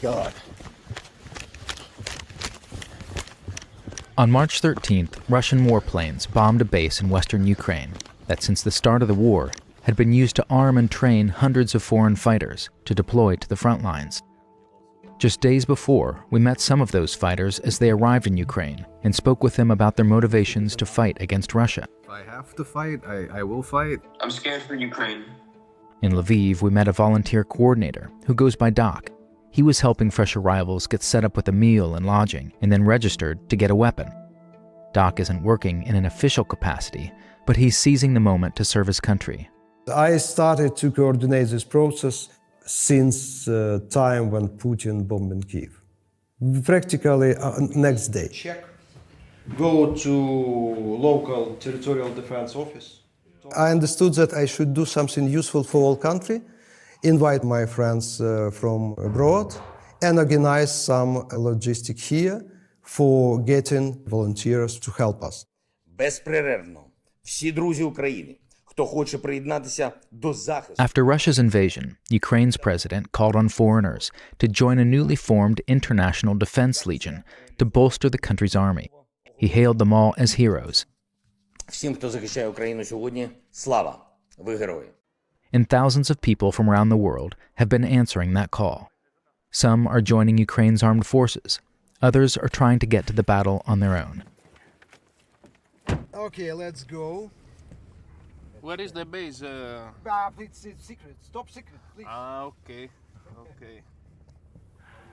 God. On March 13th, Russian warplanes bombed a base in western Ukraine that since the start of the war had been used to arm and train hundreds of foreign fighters to deploy to the front lines. Just days before, we met some of those fighters as they arrived in Ukraine and spoke with them about their motivations to fight against Russia. If I have to fight, I will fight. I'm scared for Ukraine. In Lviv, we met a volunteer coordinator who goes by Doc. He was helping fresh arrivals get set up with a meal and lodging and then registered to get a weapon. Doc isn't working in an official capacity, but he's seizing the moment to serve his country. I started to coordinate this process since time when Putin bombed Kyiv. Practically next day. Check. Go to local territorial defense office. I understood that I should do something useful for all country, invite my friends from abroad, and organize some logistic here for getting volunteers to help us. Безперервно. Всі друзі України, хто хоче приєднатися до захисту. After Russia's invasion, Ukraine's president called on foreigners to join a newly formed International Defense Legion to bolster the country's army. He hailed them all as heroes. Всім, хто захищає Україну сьогодні, слава! Ви герої! And thousands of people from around the world have been answering that call. Some are joining Ukraine's armed forces. Others are trying to get to the battle on their own. Okay, let's go. Where is the base? It's secret. Stop secret, please. Okay. Okay.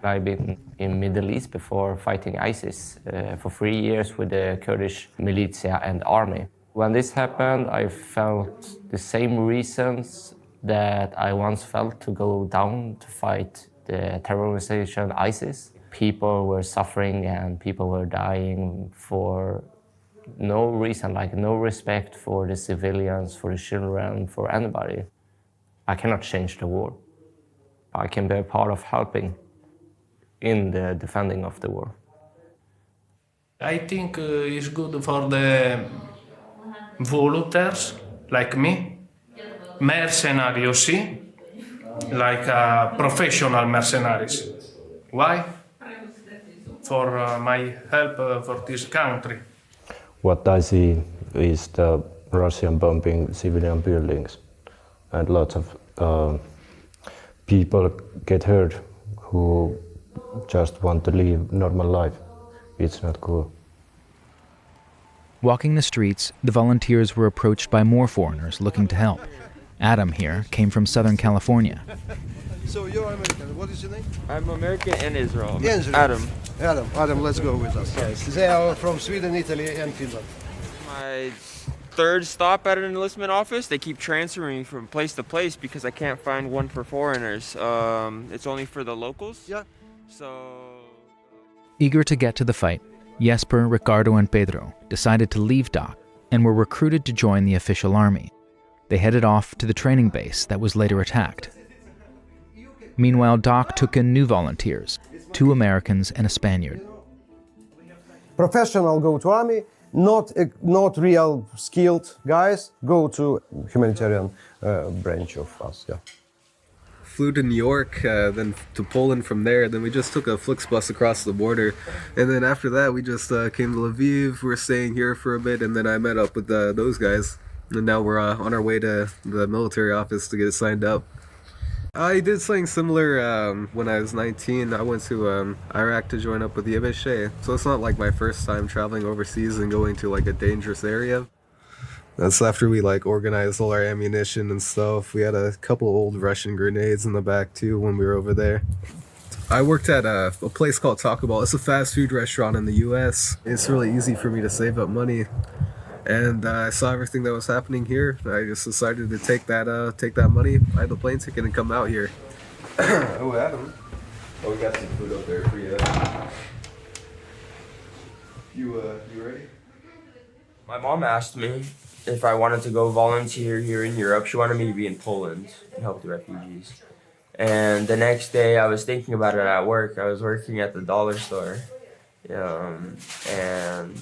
I've been in Middle East before fighting ISIS for 3 years with the Kurdish militia and army. When this happened, I felt the same reasons that I once felt to go down to fight the terror organization ISIS. People were suffering and people were dying for no reason, like no respect for the civilians, for the children, for anybody. I cannot change the war. I can be a part of helping in the defending of the war. I think it's good for the volunteers like me, mercenaries, see, like professional mercenaries. Why? For my help for this country. What I see is the Russian bombing civilian buildings, and lots of people get hurt who just want to live normal life. It's not cool. Walking the streets, the volunteers were approached by more foreigners looking to help. Adam here came from Southern California. So you're American. What is your name? I'm American and Israel. Israel. Adam, let's go with us. Yes. They are from Sweden, Italy, and Finland. My third stop at an enlistment office. They keep transferring me from place to place because I can't find one for foreigners. It's only for the locals. Yeah. So. Eager to get to the fight, Jesper, Ricardo, and Pedro decided to leave Doc and were recruited to join the official army. They headed off to the training base that was later attacked. Meanwhile, Doc took in new volunteers, 2 Americans and a Spaniard. Professional go to army, not real skilled guys go to humanitarian branch of us. Yeah. Flew to New York, then to Poland from there. Then we just took a Flixbus across the border. And then after that, we just came to Lviv. We're staying here for a bit. And then I met up with those guys. And now we're on our way to the military office to get signed up. I did something similar when I was 19. I went to Iraq to join up with the Yeveshe. So it's not like my first time traveling overseas and going to like a dangerous area. That's after we like organized all our ammunition and stuff. We had a couple old Russian grenades in the back too when we were over there. I worked at a place called Taco Bell. It's a fast food restaurant in the US. It's really easy for me to save up money. And I saw everything that was happening here. I just decided to take that money, buy the plane ticket, and come out here. Oh, Adam. Oh, we got some food up there for you. You ready? My mom asked me if I wanted to go volunteer here in Europe. She wanted me to be in Poland and help the refugees. And the next day I was thinking about it at work. I was working at the dollar store. And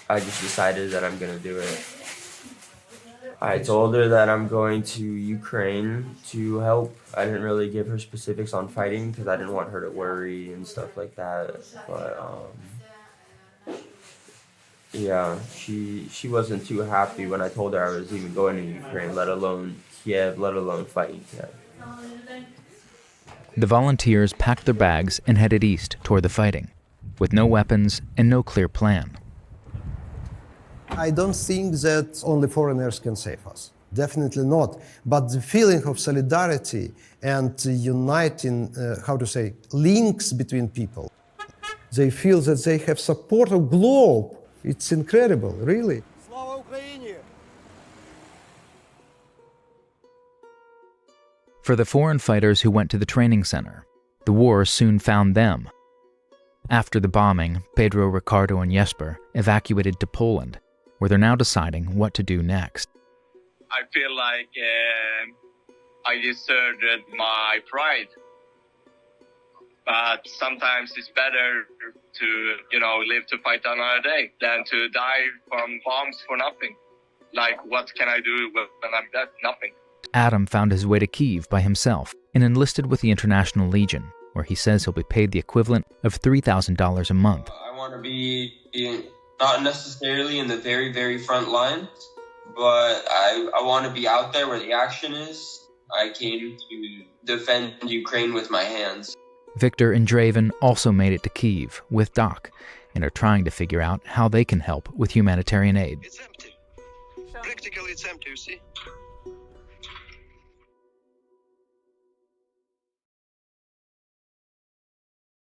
I just decided that I'm gonna do it. I told her that I'm going to Ukraine to help. I didn't really give her specifics on fighting because I didn't want her to worry and stuff like that. But yeah, she wasn't too happy when I told her I was even going to Ukraine, let alone Kiev, let alone fighting Kiev. The volunteers packed their bags and headed east toward the fighting, with no weapons and no clear plan. I don't think that only foreigners can save us. Definitely not. But the feeling of solidarity and uniting, links between people. They feel that they have support of globe. It's incredible, really. For the foreign fighters who went to the training center, the war soon found them. After the bombing, Pedro, Ricardo, and Jesper evacuated to Poland, where they're now deciding what to do next. I feel like I deserted my pride. But sometimes it's better to, live to fight another day than to die from bombs for nothing. Like, what can I do when I'm dead? Nothing. Adam found his way to Kyiv by himself and enlisted with the International Legion, where he says he'll be paid the equivalent of $3,000 a month. I want to be not necessarily in the very, very front lines, but I want to be out there where the action is. I came to defend Ukraine with my hands. Victor and Draven also made it to Kyiv with Doc and are trying to figure out how they can help with humanitarian aid. It's empty. Practically it's empty, you see?